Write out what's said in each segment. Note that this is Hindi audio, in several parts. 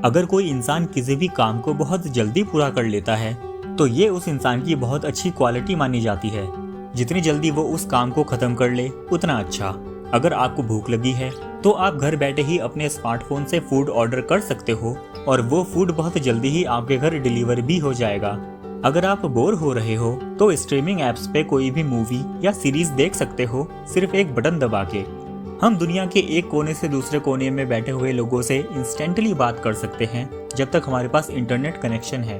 अगर कोई इंसान किसी भी काम को बहुत जल्दी पूरा कर लेता है तो ये उस इंसान की बहुत अच्छी क्वालिटी मानी जाती है। जितनी जल्दी वो उस काम को खत्म कर ले उतना अच्छा। अगर आपको भूख लगी है तो आप घर बैठे ही अपने स्मार्टफोन से फूड ऑर्डर कर सकते हो और वो फूड बहुत जल्दी ही आपके घर डिलीवर भी हो जाएगा। अगर आप बोर हो रहे हो तो स्ट्रीमिंग ऐप्स पे कोई भी मूवी या सीरीज देख सकते हो सिर्फ एक बटन दबा के। हम दुनिया के एक कोने से दूसरे कोने में बैठे हुए लोगों से इंस्टेंटली बात कर सकते हैं जब तक हमारे पास इंटरनेट कनेक्शन है।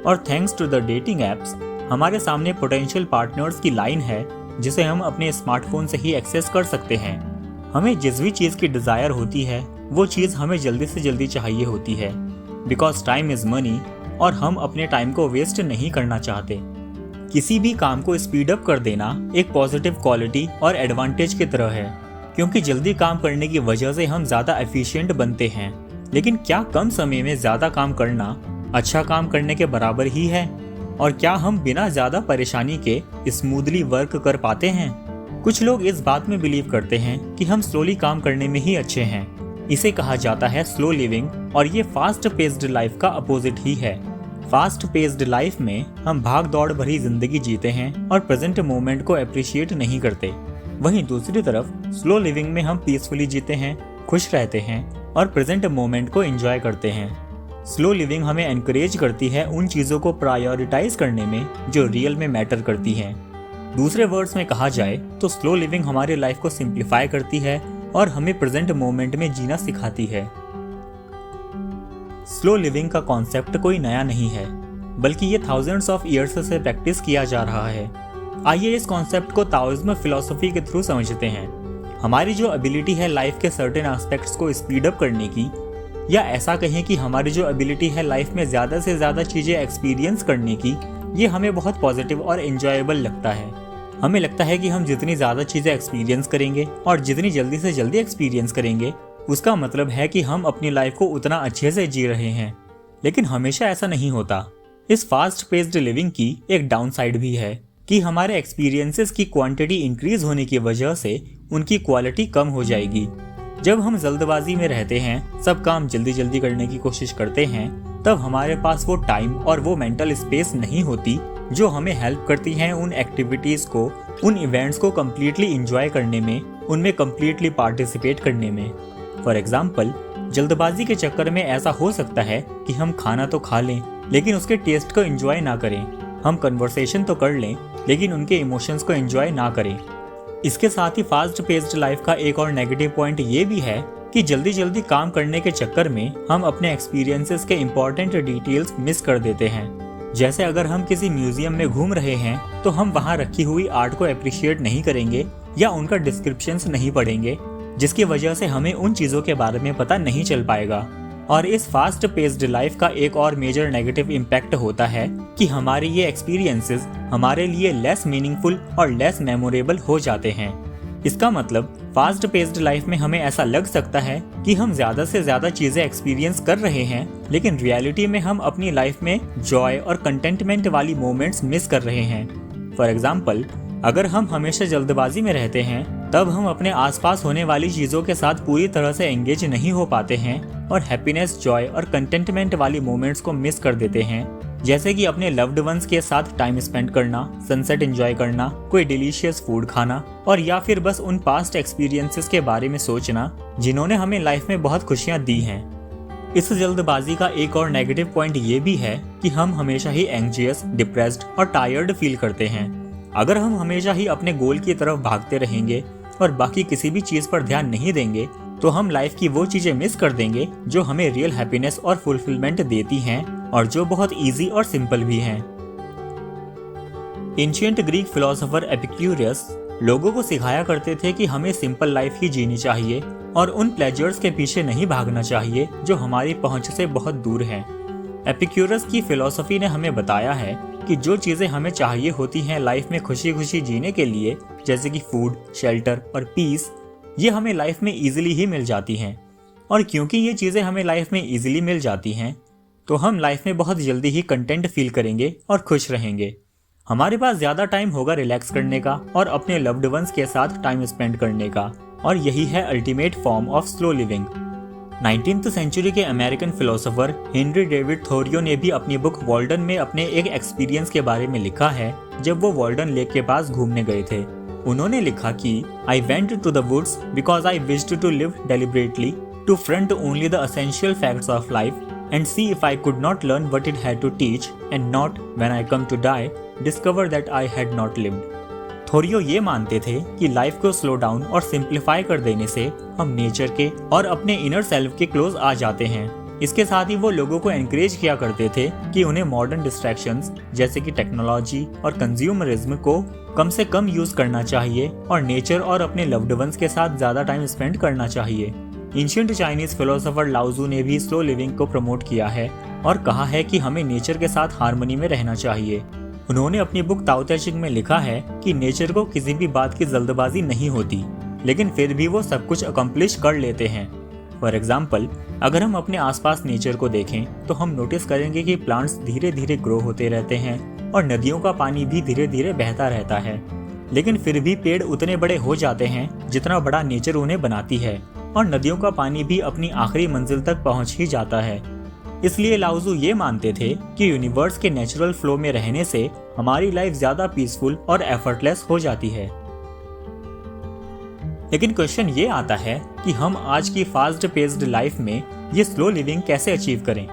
और thanks to the dating apps हमारे सामने पोटेंशियल पार्टनर्स की लाइन है जिसे हम अपने स्मार्टफोन से ही एक्सेस कर सकते हैं। हमें जिस भी चीज़ की डिज़ायर होती है वो चीज़ हमें जल्दी से जल्दी चाहिए होती है, बिकॉज टाइम इज़ मनी और हम अपने टाइम को वेस्ट नहीं करना चाहते। किसी भी काम को स्पीड अप कर देना एक पॉजिटिव क्वालिटी और एडवांटेज की तरह है, क्योंकि जल्दी काम करने की वजह से हम ज़्यादा एफिशिएंट बनते हैं। लेकिन क्या कम समय में ज़्यादा काम करना अच्छा काम करने के बराबर ही है? और क्या हम बिना ज़्यादा परेशानी के स्मूथली वर्क कर पाते हैं? कुछ लोग इस बात में बिलीव करते हैं कि हम स्लोली काम करने में ही अच्छे हैं। इसे कहा जाता है स्लो लिविंग और ये फास्ट पेस्ड लाइफ का अपोजिट ही है। फास्ट पेस्ड लाइफ में हम भाग दौड़ भरी जिंदगी जीते हैं और प्रेजेंट मोमेंट को अप्रिशिएट नहीं करते। वहीं दूसरी तरफ स्लो लिविंग में हम पीसफुली जीते हैं, खुश रहते हैं और प्रेजेंट मोमेंट को एंजॉय करते हैं। स्लो लिविंग हमें एनकरेज करती है उन चीज़ों को प्रायोरिटाइज करने में जो रियल में मैटर करती हैं। दूसरे वर्ड्स में कहा जाए तो स्लो लिविंग हमारी लाइफ को सिंप्लीफाई करती है और हमें प्रेजेंट मोमेंट में जीना सिखाती है। स्लो लिविंग का कॉन्सेप्ट कोई नया नहीं है, बल्कि ये थाउजेंड्स ऑफ ईयर्स से प्रैक्टिस किया जा रहा है। आइए इस कॉन्सेप्ट को ताओइज्म फिलॉसफी के थ्रू समझते हैं। हमारी जो एबिलिटी है लाइफ के सर्टेन एस्पेक्ट्स को स्पीड अप करने की, या ऐसा कहें कि हमारी जो एबिलिटी है लाइफ में ज़्यादा से ज़्यादा चीज़ें एक्सपीरियंस करने की, ये हमें बहुत पॉजिटिव और एंजॉयबल लगता है। हमें लगता है कि हम जितनी ज़्यादा चीज़ें एक्सपीरियंस करेंगे और जितनी जल्दी से जल्दी एक्सपीरियंस करेंगे उसका मतलब है कि हम अपनी लाइफ को उतना अच्छे से जी रहे हैं। लेकिन हमेशा ऐसा नहीं होता। इस फास्ट पेस्ड लिविंग की एक डाउन साइड भी है कि हमारे एक्सपीरियंसेस की क्वांटिटी इंक्रीज होने की वजह से उनकी क्वालिटी कम हो जाएगी। जब हम जल्दबाजी में रहते हैं, सब काम जल्दी जल्दी करने की कोशिश करते हैं, तब हमारे पास वो टाइम और वो मेंटल स्पेस नहीं होती जो हमें हेल्प करती हैं उन एक्टिविटीज़ को, उन इवेंट्स को कम्प्लीटली इंजॉय करने में, उनमें कम्प्लीटली पार्टिसिपेट करने में। फॉर एग्जाम्पल, जल्दबाजी के चक्कर में ऐसा हो सकता है कि हम खाना तो खा लें लेकिन उसके टेस्ट को एंजॉय ना करें। हम कन्वर्सेशन तो कर लें लेकिन उनके इमोशंस को एंजॉय ना करें। इसके साथ ही फास्ट पेस्ड लाइफ का एक और नेगेटिव पॉइंट ये भी है कि जल्दी जल्दी काम करने के चक्कर में हम अपने एक्सपीरियंसेस के इम्पोर्टेंट डिटेल्स मिस कर देते हैं। जैसे अगर हम किसी म्यूजियम में घूम रहे हैं तो हम वहाँ रखी हुई आर्ट को अप्रिशिएट नहीं करेंगे या उनका डिस्क्रिप्शंस नहीं पढ़ेंगे, जिसकी वजह से हमें उन चीज़ों के बारे में पता नहीं चल पाएगा। और इस फास्ट पेस्ड लाइफ का एक और मेजर नेगेटिव इम्पैक्ट होता है कि हमारे ये एक्सपीरियंसेस हमारे लिए लेस मीनिंगफुल और लेस मेमोरेबल हो जाते हैं। इसका मतलब फास्ट पेस्ड लाइफ में हमें ऐसा लग सकता है कि हम ज़्यादा से ज़्यादा चीज़ें एक्सपीरियंस कर रहे हैं, लेकिन रियलिटी में हम अपनी लाइफ में जॉय और कंटेंटमेंट वाली मोमेंट्स मिस कर रहे हैं। फॉर एग्जाम्पल, अगर हम हमेशा जल्दबाजी में रहते हैं तब हम अपने आसपास होने वाली चीज़ों के साथ पूरी तरह से एंगेज नहीं हो पाते हैं और हैप्पीनेस, जॉय और कंटेंटमेंट वाली मोमेंट्स को मिस कर देते हैं, जैसे कि अपने लव्ड वंस के साथ टाइम स्पेंड करना, सनसेट एंजॉय करना, कोई डिलीशियस फूड खाना और या फिर बस उन पास्ट एक्सपीरियंसेस के बारे में सोचना जिन्होंने हमें लाइफ में बहुत खुशियाँ दी हैं। इस जल्दबाजी का एक और नेगेटिव पॉइंट ये भी है कि हम हमेशा ही एंग्जियस, डिप्रेस्ड और टायर्ड फील करते हैं। अगर हम हमेशा ही अपने गोल की तरफ भागते रहेंगे और बाकी किसी भी चीज़ पर ध्यान नहीं देंगे तो हम लाइफ की वो चीज़ें मिस कर देंगे जो हमें रियल हैप्पीनेस और फुलफिलमेंट देती हैं और जो बहुत इजी और सिंपल भी हैं। एंशिएंट ग्रीक फिलोसोफर एपिक्यूरियस लोगों को सिखाया करते थे कि हमें सिंपल लाइफ ही जीनी चाहिए और उन प्लेजर्स के पीछे नहीं भागना चाहिए जो हमारी पहुंच से बहुत दूर हैं। एपिक्यूरस की फिलॉसफी ने हमें बताया है कि जो चीज़ें हमें चाहिए होती हैं लाइफ में खुशी खुशी जीने के लिए, जैसे कि फूड, शेल्टर और पीस, ये हमें लाइफ में इजीली ही मिल जाती हैं। और क्योंकि ये चीज़ें हमें लाइफ में इजीली मिल जाती हैं तो हम लाइफ में बहुत जल्दी ही कंटेंट फील करेंगे और खुश रहेंगे। हमारे पास ज़्यादा टाइम होगा रिलैक्स करने का और अपने लव्ड वंस के साथ टाइम स्पेंड करने का, और यही है ultimate form of slow living. 19th century के American philosopher Henry David Thoreau ने भी अपनी बुक वॉल्डन में अपने एक एक्सपीरियंस के बारे में लिखा है जब वो वॉल्डन लेक के पास घूमने गए थे। उन्होंने लिखा कि I went to the woods because I wished to live deliberately to front only the essential facts of life and see if I could not learn what it had to teach and not when I come to die discover that I had not lived. Thoreau ये मानते थे कि लाइफ को स्लो डाउन और सिंप्लीफाई कर देने से हम नेचर के और अपने इनर सेल्फ के क्लोज आ जाते हैं। इसके साथ ही वो लोगों को एनकरेज किया करते थे कि उन्हें मॉडर्न डिस्ट्रैक्शंस जैसे कि टेक्नोलॉजी और कंज्यूमरिज्म को कम से कम यूज करना चाहिए और नेचर और अपने लव्ड वंस के साथ ज्यादा टाइम स्पेंड करना चाहिए। एंशिएंट चाइनीज फिलोसोफर लाओजू ने भी स्लो लिविंग को प्रमोट किया है और कहा है कि हमें नेचर के साथ हार्मनी में रहना चाहिए। उन्होंने अपनी बुक ताओ ते चिंग में लिखा है कि नेचर को किसी भी बात की जल्दबाजी नहीं होती, लेकिन फिर भी वो सब कुछ अकम्प्लिश कर लेते हैं। फॉर एग्जाम्पल, अगर हम अपने आसपास नेचर को देखें तो हम नोटिस करेंगे कि प्लांट्स धीरे धीरे ग्रो होते रहते हैं और नदियों का पानी भी धीरे धीरे बहता रहता है, लेकिन फिर भी पेड़ उतने बड़े हो जाते हैं जितना बड़ा नेचर उन्हें बनाती है और नदियों का पानी भी अपनी आखिरी मंजिल तक पहुंच ही जाता है। इसलिए लाओजू ये मानते थे कि यूनिवर्स के नेचुरल फ्लो में रहने से हमारी लाइफ ज्यादा पीसफुल और एफर्टलेस हो जाती है। लेकिन क्वेश्चन ये आता है कि हम आज की फास्ट पेस्ड लाइफ में ये स्लो लिविंग कैसे अचीव करें?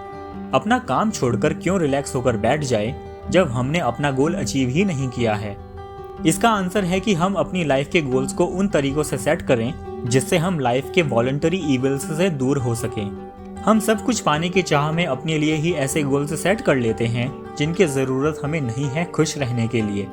अपना काम छोड़कर क्यों रिलैक्स होकर बैठ जाए जब हमने अपना गोल अचीव ही नहीं किया है? इसका आंसर है कि हम अपनी लाइफ के गोल्स को उन तरीकों से सेट करें जिससे हम लाइफ के वॉलंटरी इविल्स से दूर हो सकें। हम सब कुछ पाने की चाह में अपने लिए ही ऐसे गोल्स सेट कर लेते हैं जिनकी ज़रूरत हमें नहीं है खुश रहने के लिए,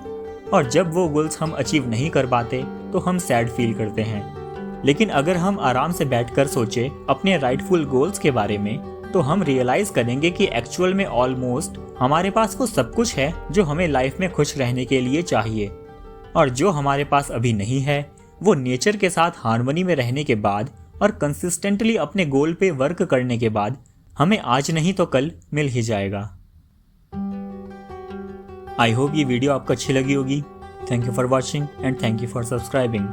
और जब वो गोल्स हम अचीव नहीं कर पाते तो हम सैड फील करते हैं। लेकिन अगर हम आराम से बैठकर सोचें अपने राइटफुल गोल्स के बारे में तो हम रियलाइज़ करेंगे कि एक्चुअल में ऑलमोस्ट हमारे पास वो सब कुछ है जो हमें लाइफ में खुश रहने के लिए चाहिए, और जो हमारे पास अभी नहीं है वो नेचर के साथ हार्मनी में रहने के बाद और कंसिस्टेंटली अपने गोल पे वर्क करने के बाद हमें आज नहीं तो कल मिल ही जाएगा। आई होप ये वीडियो आपको अच्छी लगी होगी। Thank you for watching and thank you for subscribing.